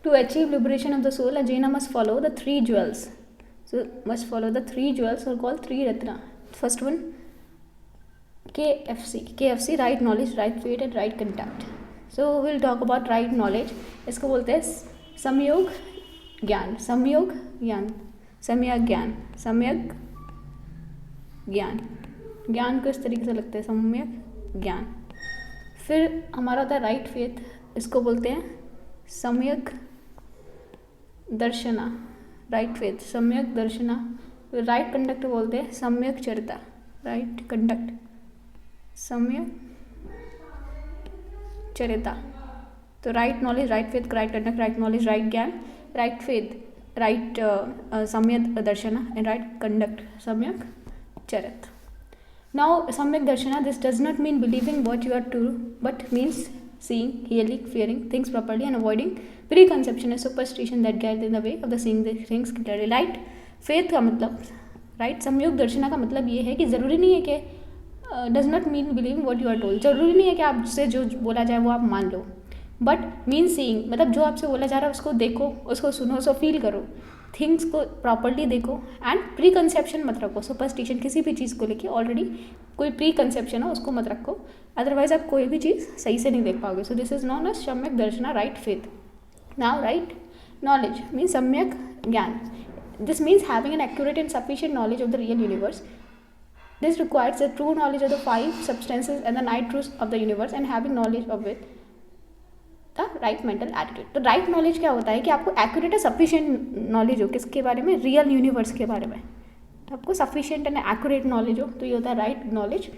To achieve liberation of the soul, a Jaina must follow the three jewels. So must follow the three jewels are called three ratna. First one, KFC. KFC, right knowledge, right faith and right conduct. So we'll talk about right knowledge. इसको बोलते हैं संयोग ज्ञान. संयोग ज्ञान, सम्यक ज्ञान, सम्यक ज्ञान. ज्ञान को इस तरीके से लगता है सम्यक ज्ञान. फिर हमारा होता है राइट फेथ. इसको बोलते हैं सम्यक दर्शना. राइट फेथ, सम्यक दर्शना. फिर राइट कंडक्ट बोलते हैं सम्यक चरिता. Right conduct, samyak charita. तो right knowledge, right faith, right conduct, right knowledge, right gyan, right faith, right samyak darshana and right conduct, samyak charita. Now samyak darshana, this does not mean believing what you are true, but means seeing, hearing, fearing things properly and avoiding preconception and superstition that get in the way of the seeing the things clearly. Right faith का मतलब, right संयोग दर्शना का मतलब ये है कि ज़रूरी नहीं है कि does not mean believing what you are told. ज़रूरी नहीं है कि आपसे जो बोला जाए वो आप मान लो, बट मीन सीइंग मतलब जो आपसे बोला जा रहा है उसको देखो, उसको सुनो, उसको फील करो, थिंग्स को प्रॉपरली देखो एंड प्री कंसेप्शन मत रखो. सुपरस्टिशन, किसी भी चीज़ को लेके ऑलरेडी कोई प्री कंसेप्शन हो उसको मत रखो, अदरवाइज आप कोई भी चीज़ सही से नहीं देख पाओगे. So this is known as samyak darshana, right faith. Now right knowledge mean samyak gyan. This means having an accurate and sufficient knowledge of the real universe. This requires the true knowledge of the 5 substances and the nine truths of the universe and having knowledge of it the right mental attitude. तो right knowledge क्या होता है कि आपको accurate है sufficient knowledge हो किसके बारे में, रियल यूनिवर्स के बारे में. आपको सफिशिएंट एंड एक्यूरेट नॉलेज हो तो ये होता है राइट नॉलेज.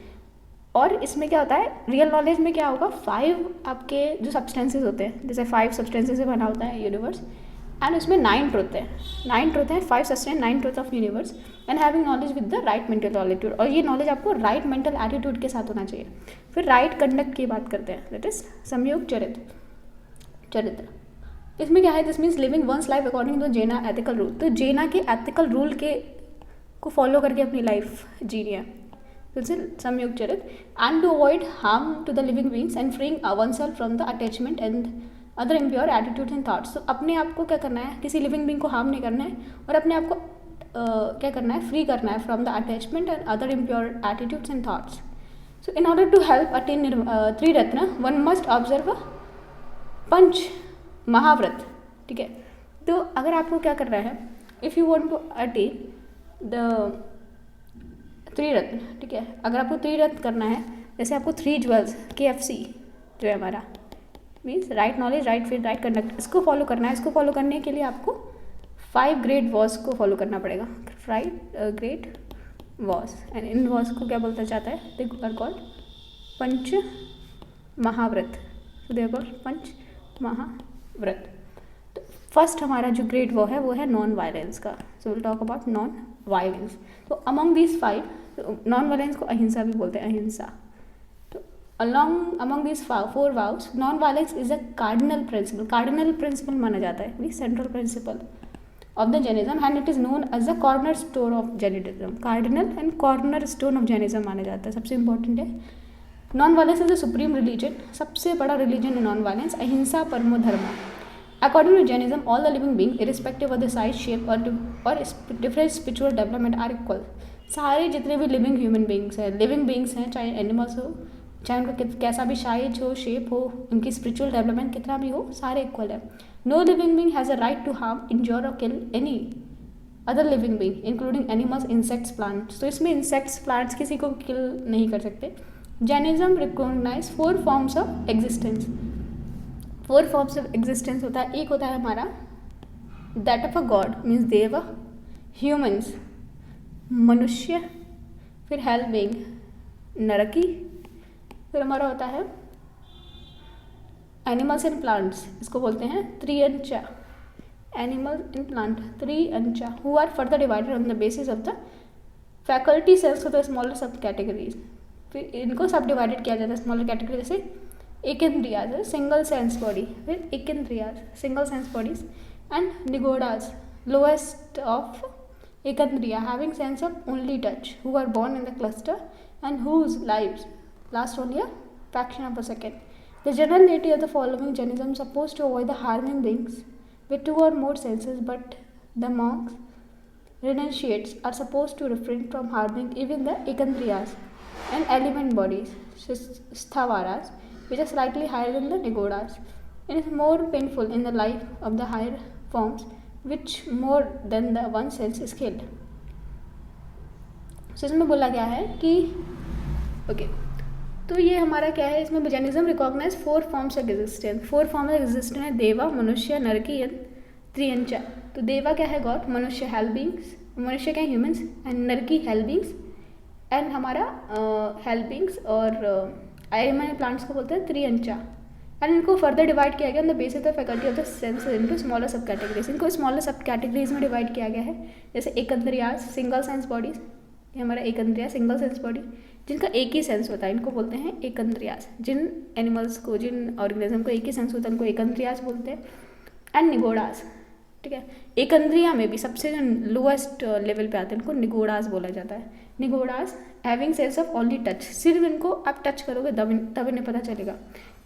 और इसमें क्या होता है, रियल नॉलेज में क्या होगा, 5 आपके जो सब्सटेंसेज होते हैं, जैसे 5 सब्सटेंसेज से बना होता है यूनिवर्स, एंड उसमें 9 ट्रुथ है. 9 ट्रुथ है, 5 substance, 9 truth of universe and having knowledge with the right mental attitude. और ये नॉलेज आपको राइट मेंटल एटीट्यूड के साथ होना चाहिए. फिर राइट कंडक्ट की बात करते हैं, दैट इज संयोग चरित्र. इसमें क्या है, this means living one's life according to Jaina ethical rule. तो जेना के एथिकल रूल के को फॉलो करके अपनी लाइफ जीनी है. Samyak charit and to avoid harm to the living beings and freeing oneself from the attachment and other impure attitudes and thoughts. तो अपने आप को क्या करना है, किसी लिविंग बींग को हार्म नहीं करना है और अपने आप को क्या करना है, फ्री करना है from the attachment and other impure attitudes and thoughts. So in order to help attain triratna one must observe panch mahavrat. ठीक है, तो अगर आपको क्या करना है, if you want to attain the triratna, ठीक है, अगर आपको त्रिरत्न करना है, जैसे आपको 3 ज्वेल्स KFC जो है हमारा means right knowledge, right faith, right conduct, इसको फॉलो करना है. इसको फॉलो करने के लिए आपको 5 ग्रेट वॉर्स को फॉलो करना पड़ेगा. राइट ग्रेट वॉर्स, एंड इन वॉर्स को क्या बोलता जाता है, they are called panch mahavrat. They are called panch mahavrat. तो फर्स्ट हमारा जो ग्रेट वॉर है वो है नॉन वायलेंस का. So will talk about non violence. तो अमंग दीज 5, नॉन वायलेंस को अहिंसा भी बोलते हैं, अहिंसा. तो among these 4 vows non violence is a cardinal principle. Cardinal principle माना जाता है, central principle of the Jainism and it is known as the corner stone of Jainism. Cardinal and corner stone of Jainism माना जाता है, सबसे important है. Non violence is the supreme religion, सबसे बड़ा रिलीजन है नॉन वायलेंस. अहिंसा परमो धर्म. According to Jainism all the living being irrespective of the size, shape और different spiritual development are equal. सारे जितने भी लिविंग ह्यूमन बींग्स हैं, चाहे एनिमल्स हो, चाहे उनका कैसा भी साइज हो, शेप हो, उनकी स्पिरिचुअल डेवलपमेंट कितना भी हो, सारे इक्वल है. No living being has a right to harm, injure or kill any other living being including animals, insects, plants. तो इसमें इंसेक्ट्स, प्लांट्स किसी को किल नहीं कर सकते. Jainism recognise 4 forms of existence. 4 forms of existence होता है. एक होता है हमारा that of a god means देव, ह्यूमन्स मनुष्य, फिर हेल बीइंग नरकी, फिर हमारा होता है एनिमल्स एंड प्लांट्स, इसको बोलते हैं tiryancha. Animals and plant tiryancha who are further divided on the basis of the faculty cells of the smaller sub categories. फिर इनको सब डिवाइडेड किया जाता है स्मॉलर कैटेगरी, जैसे एकेंद्रियाज सिंगल सेंस बॉडी, फिर ekendriyas single sense bodies and nigodas lowest of ekendriya having sense of only touch who are born in the cluster and whose lives last only a fraction of a second. The general nature of the following Jainism supposed to avoid the harming beings with 2 or more senses, but the monks renunciates are supposed to refrain from harming even the ekandriyas and element bodies, sthavaras, which are slightly higher than the nigodas. It is more painful in the life of the higher forms, which more than the one sense is killed. So इसमें बोला गया है कि okay तो ये हमारा क्या है, इसमें Jainism recognise 4 forms of existence. 4 forms of existence है देवा, मनुष्य, नरकी एंड त्रियंचा. तो देवा क्या है गॉड, मनुष्य हेल बींग्स, मनुष्य क्या humans, and naraki hell beings, and हमारा हेल बींग्स और एनिमल प्लांट्स को बोलते हैं त्रियंचा. एंड इनको फर्दर डिवाइड किया गया on the basis of faculty of the senses into smaller sub categories. इनको स्मॉलर सब कैटेगरीज में डिवाइड किया गया है, जैसे एकंद्रियाज सिंगल सेंस बॉडीज. ये हमारा एकंद्रिया सिंगल सेंस बॉडी जिनका एक ही सेंस होता है, इनको बोलते हैं एकंद्रियाज. जिन एनिमल्स को, जिन ऑर्गेनिज्म को एक ही सेंस होता है उनको एकंद्रियाज बोलते हैं. एंड निगोडास, ठीक है. एकंद्रिया में भी सबसे जो लोएस्ट लेवल पे आते हैं उनको निगोडास बोला जाता है. Nigodas having sense of only touch, सिर्फ इनको आप टच करोगे तब इन्हें पता चलेगा.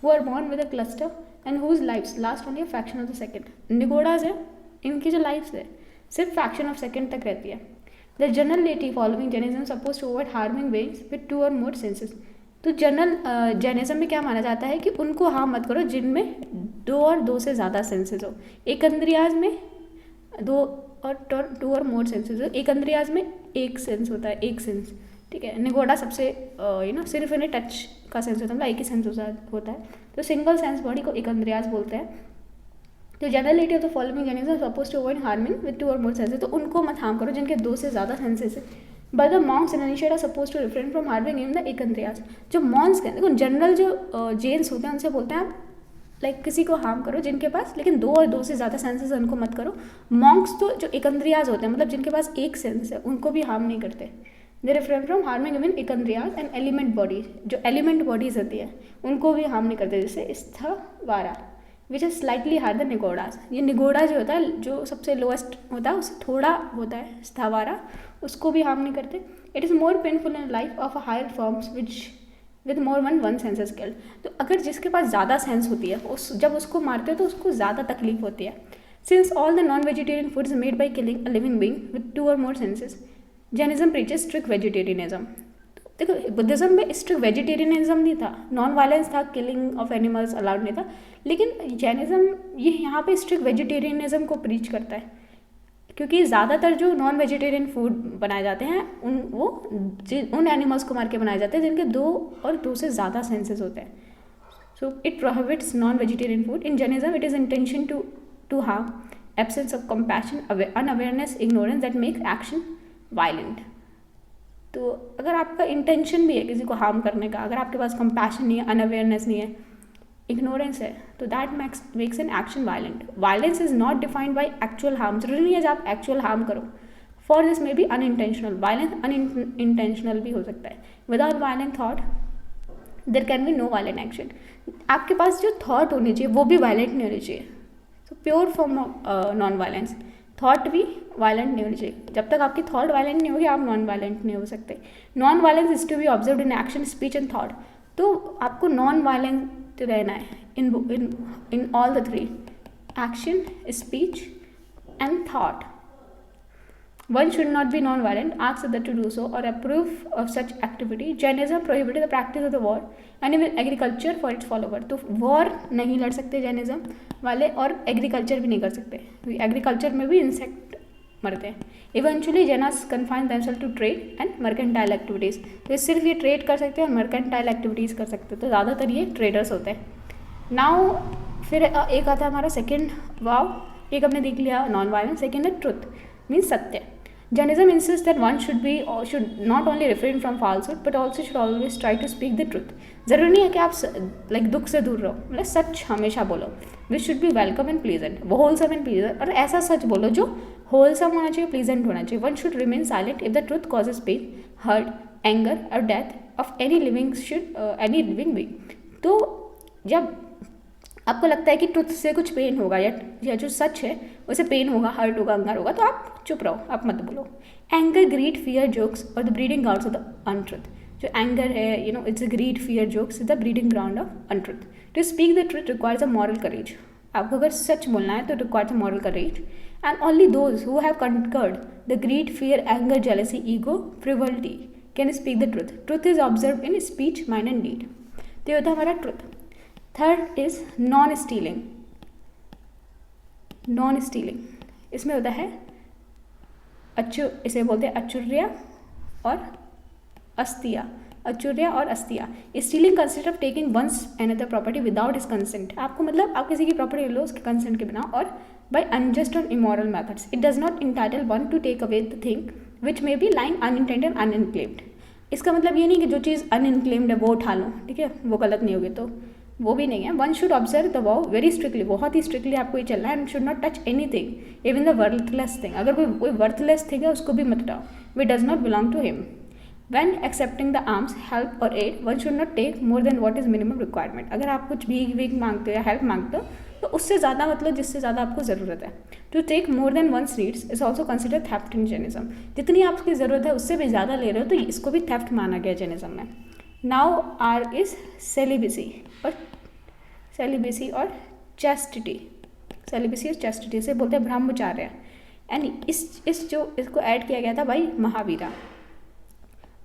Who are born with a cluster and whose lives last only a fraction of the second. Nigodas है, इनकी जो लाइफ्स है सिर्फ फ्रैक्शन ऑफ सेकेंड तक रहती है. The general deity following Jainism supposed to avoid harming beings with 2 or more senses. तो general Jainism में क्या माना जाता है कि उनको हार्म मत करो जिनमें 2 और 2 से ज़्यादा सेंसेस हो. एकंद्रियाज में 2 और मोर सेंसेस हो. एकंद्रियाज में एक सेंस होता है, एक सेंस, ठीक है. निगोडा सबसे सिर्फ इन्हें टच का सेंस होता है, मतलब एक ही सेंस होता है. तो सिंगल सेंस बॉडी को एकंद्रियाज बोलते हैं. तो generality of the following Jainism suppose to avoid harming with 2 और मोर सेंसेस. तो उनको मत हार्म करो जिनके 2 से ज़्यादा सेंसेस है. But the monks and initiate are suppose to refrain from harming in the ekendriyas. जो मॉन्क्स हैं, देखो जनरल जो जेन्स होते हैं उनसे बोलते हैं आप लाइक किसी को हार्म करो जिनके पास लेकिन 2 और 2 से ज़्यादा सेंसेस है उनको मत करो. मॉन्क्स तो जो एकंद्रियाज होते हैं, मतलब जिनके पास एक सेंस है, उनको भी हार्म नहीं करते. They refrain from harming even ekendriyas and element bodies. जो एलिमेंट बॉडीज होती है उनको भी हार्म नहीं करते, जैसे sthavara which is slightly higher than nigodas. ये निगोडा जो होता है, जो सबसे लोएस्ट होता है, उससे थोड़ा होता है स्थावारा, उसको भी हार्म नहीं करते. It is more painful in life of a higher forms which with more one senses killed. तो अगर जिसके पास ज़्यादा सेंस होती है जब उसको मारते हैं तो उसको ज़्यादा तकलीफ होती है. Since all the non vegetarian foods made by killing a living being with 2 और more senses, Jainism preaches strict vegetarianism. देखो बुद्धिज्म में स्ट्रिक्ट वेजिटेरियनिज्म नहीं था, नॉन वायलेंस था, किलिंग ऑफ एनिमल्स अलाउड नहीं था. लेकिन जैनिज्म ये यहाँ पे स्ट्रिक्ट वेजिटेरियनिज्म को प्रीच करता है, क्योंकि ज़्यादातर जो नॉन वेजिटेरियन फूड बनाए जाते हैं उन एनिमल्स को मार के बनाए जाते हैं जिनके 2 और 2 से ज़्यादा सेंसेस होते हैं. So it prohibits non vegetarian food. In Jainism it is intention to harm, absence of compassion, unawareness, ignorance that makes action violent. तो अगर आपका इंटेंशन भी है किसी को हार्म करने का, अगर आपके पास कंपैशन नहीं है, अनअवेयरनेस नहीं है, इग्नोरेंस है, तो that makes an action violent. Violence is not defined by actual harm. जरूरी नहीं है जब आप एक्चुअल हार्म करो. For this may be unintentional. Violence unintentional भी हो सकता है. Without violent thought there can be no violent action. आपके पास जो थॉट होनी चाहिए वो भी वायलेंट नहीं होनी चाहिए. So pure form of non violence. Thought भी वायलेंट नहीं होनी चाहिए. जब तक आपकी थॉट वायलेंट नहीं होगी आप नॉन वायलेंट नहीं हो सकते. Non violence is to be observe in action, speech and thought. तो आपको नॉन वायलेंट रहना है in all the 3, action, speech and thought. One should not be non-violent, ask others to do so, or approve of such activity. Jainism prohibited the practice of the war and even agriculture for its follower. तो war नहीं लड़ सकते Jainism वाले, और agriculture भी नहीं कर सकते. एग्रीकल्चर में भी इंसेक्ट मरते हैं. Eventually Jains confine themselves to trade and mercantile activities. तो सिर्फ ये ट्रेड कर सकते हैं और मर्केंटाइल एक्टिविटीज़ कर सकते हैं. तो ज़्यादातर ये ट्रेडर्स होते हैं. नाउ फिर एक आता है हमारा सेकेंड वाव. एक हमने देख लिया नॉन वायलेंस. सेकेंड है ट्रुथ, मीन्स सत्य. Jainism insists that one should not only refrain from falsehood but also should always try to speak the truth. ज़रूरी नहीं है कि आप लाइक दुख से दूर रहो, मतलब सच हमेशा बोलो. Which should be welcome and pleasant, wholesome and pleasant. और ऐसा सच बोलो जो wholesome होना चाहिए, pleasant होना चाहिए. One should remain silent if the truth causes pain, hurt, anger or death of any living being. तो जब आपको लगता है कि ट्रुथ से कुछ पेन होगा या जो सच है उसे पेन होगा, हर्ट होगा, अंगर होगा, तो आप चुप रहो, आप मत बोलो. Anger, greed, fear, jokes are the breeding ground of the untruth. जो एंगर है, it's a greed, fear, jokes is the breeding ground of untruth. To speak the truth requires a moral courage. आपको अगर सच बोलना है तो requires moral courage, and only those who have conquered the greed, fear, anger, jealousy, ego, frivolity can speak the truth. Truth is observe in speech, mind and deed. तो ये होता है हमारा truth. Third is non stealing. Non stealing इसमें होता है इसे बोलते हैं अचुर्या और अस्तिया. अचुर्या और asteya. Stealing consist of taking one's another property without his consent. आपको मतलब आप किसी की प्रॉपर्टी ले लो उसके कंसेंट के बिना, और by unjust or immoral methods. It does not entitle one to take away the thing which may be lying unintended unclaimed. इसका मतलब ये नहीं कि जो चीज़ अनइनक्लेम्ड है वो उठा लो, ठीक है, वो गलत नहीं होगी, तो वो भी नहीं है. One should observe the vow very strictly. बहुत ही स्ट्रिक्टली आपको ये चलना है. And should not touch anything even the worthless thing. अगर कोई वर्थलेस थिंग है उसको भी मत उठाओ. Which does not belong to him. When accepting the alms, help or aid, one should not take more than what is minimum requirement. अगर आप कुछ भीख मांगते हो या हेल्प मांगते हो तो उससे ज़्यादा मतलब जिससे ज़्यादा आपको ज़रूरत है. To take more than one's needs is also considered theft in Jainism. जितनी आपकी ज़रूरत है उससे भी ज़्यादा ले रहे हो तो इसको भी theft माना गया Jainism में. Now R is celibacy और chastity. Celibacy और chastity से बोलते हैं ब्रह्मचार्य. एंड इसको ऐड किया गया था भाई Mahavira.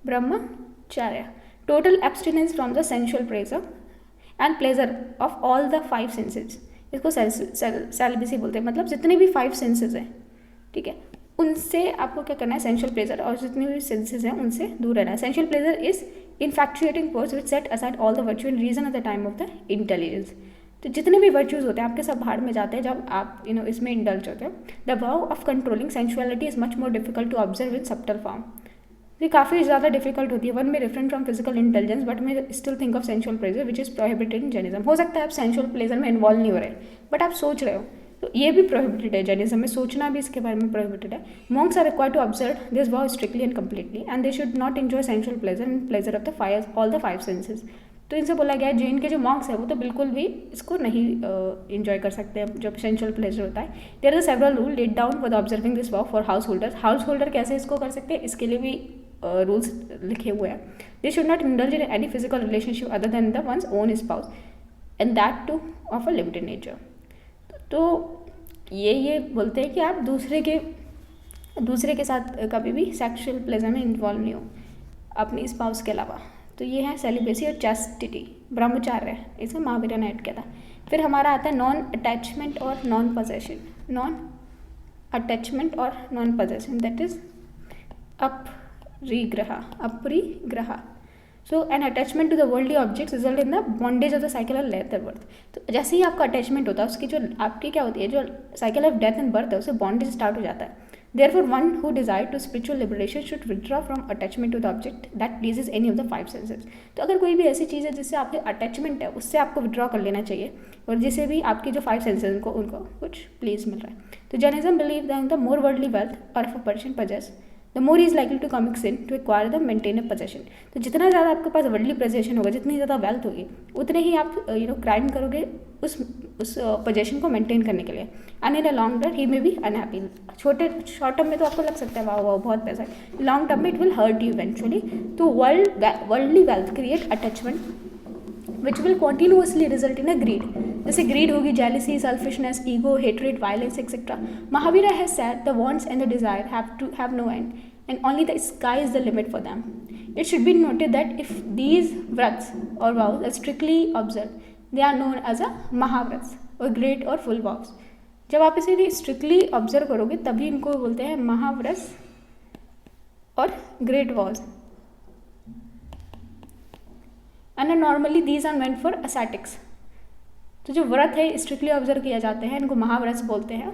Brahmacharya. Total abstinence from the sensual pleasure of all the 5 senses. इसको सेलिबेसी बोलते हैं. मतलब जितने भी 5 सेंसेस हैं, ठीक है, उनसे आपको क्या करना है, सेंशुअल प्लेजर और जितने भी सेंसेस हैं उनसे दूर रहना है. Sensual pleasure is infatuating force which set aside all the virtue and reason at the time of the intelligence. तो जितने भी वर्च्यूज होते हैं आपके सब बाहर में जाते हैं जब आप इसमें इंडल्ज होते हैं. The vow of controlling sensuality is much more difficult to observe in subtle form. ये काफ़ी ज़्यादा डिफिकल्ट होती है. One may different from physical intelligence but may still think of sensual pleasure which is prohibited in Jainism. हो सकता है आप sensual pleasure में इन्वॉल्व नहीं हो रहे बट आप सोच रहे हो, तो ये भी प्रोहिबिटेड है जैनिज्म में. सोचना भी इसके बारे में प्रोहिबिटेड है. Monks are required to observe this vow strictly and completely and they should not enjoy sensual pleasure and pleasure of the all the 5 senses. तो इनसे बोला गया है जैन के जो मॉन्क्स है वो तो बिल्कुल भी इसको नहीं इंजॉय कर सकते हैं जो सेंशुअल प्लेजर होता है. There are several rule laid down for the observing this vow for householders. Householder कैसे इसको कर सकते हैं इसके लिए भी रूल्स लिखे हुए हैं. दे should not indulge in any physical relationship other than the one's own spouse and that two of a limited nature. तो ये बोलते हैं कि आप दूसरे के साथ कभी भी सेक्सुअल प्लेजर में इन्वॉल्व नहीं हो अपनी स्पाउस के अलावा. तो ये है सेलिबेसी और चैस्टिटी. ब्रह्मचार्य इसमें महावीरा ने ऐड किया था. फिर हमारा आता है नॉन अटैचमेंट और नॉन पोजेशन. नॉन अटैचमेंट और non possession that is aparigraha. So an attachment to the worldly objects result in the bondage of the cycle of death and birth. तो जैसे ही आपका अटैचमेंट होता है उसकी जो आपकी क्या होती है जो cycle of death and birth है उससे बॉन्डेज स्टार्ट हो जाता है. Therefore, one who desires to spiritual liberation should withdraw from attachment to the object that pleases any of the 5 senses. तो अगर कोई भी ऐसी चीज़ है जिससे आपके अटैचमेंट है उससे आपको विड्रॉ कर लेना चाहिए और जिसे भी आपकी जो 5 सेंसेस उनको कुछ प्लीज मिल रहा है. तो Jainism believe that the more worldly wealth or if a person possess the more is likely to commit sin to acquire the maintain a possession. तो जितना ज़्यादा आपके पास वर्ल्डली पोजेशन होगा जितनी ज़्यादा वेल्थ होगी उतने ही आप क्राइम करोगे उस पोजेशन को मेंटेन करने के लिए. And in a long run he may be unhappy. Short term में तो आपको लग सकता है वाह बहुत पैसा है. लॉन्ग टर्म में it will hurt you eventually. तो worldly wealth create attachment which will continuously result in a greed. जैसे ग्रीड होगी, jealousy, selfishness, ego, hatred, violence etcetera. Mahavira has said the wants and the desire have no end and only the sky is the limit for them. It should be noted that if these vrats or vows are strictly observed, they are known as a महाव्रत और great और full vows. जब आप इसे strictly observe करोगे तभी इनको बोलते हैं महाव्रत और great vows. And normally these are meant for ascetics. तो जो व्रत है स्ट्रिक्टली ऑब्जर्व किया जाते हैं इनको महाव्रत बोलते हैं.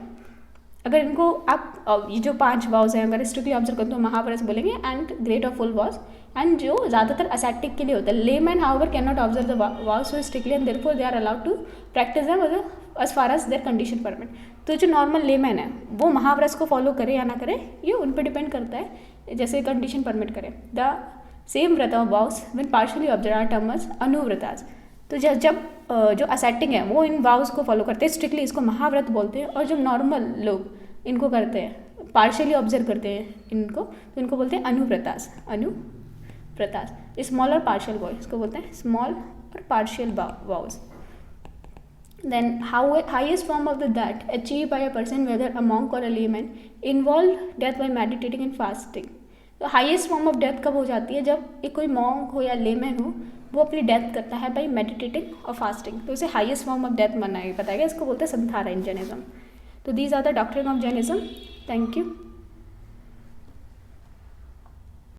अगर इनको आप ये जो 5 वाउस हैं अगर स्ट्रिक्टली ऑब्जर्व करते तो महाव्रत बोलेंगे एंड ग्रेट और फुल वाउस. एंड जो ज़्यादातर असैटिक के लिए होता है. Layman however can not observe the vows so strictly and therefore they are allowed to practise them as far as their condition permit. तो जो नॉर्मल लेमैन है वो महाव्रत को फॉलो करे या ना करे ये उन पर डिपेंड करता है जैसे कंडीशन परमिट करे. The same vrat of vows when partially observe are termed as anuvratas. तो जब जो असेटिक है वो इन वाउस को फॉलो करते हैं स्ट्रिक्टली इसको महाव्रत बोलते हैं. और जो नॉर्मल लोग इनको करते हैं पार्शियली ऑब्जर्व करते हैं इनको तो इनको बोलते हैं anuvratas. Small or partial vows इसको बोलते हैं small or partial vows. Then highest form of the that achieve by a person whether a monk or a layman involve death by meditating and fasting. तो हाइएस्ट फॉर्म ऑफ डेथ कब हो जाती है, जब एक कोई मॉन्क हो या लेमैन हो वो अपनी डेथ करता है बाई मेडिटेटिंग और फास्टिंग, तो उसे हाइएस्ट फॉर्म ऑफ डेथ माना बताया गया, इसको बोलते हैं संथारा इन जैनिज्म। तो these are the doctrine of Jainism. Thank you.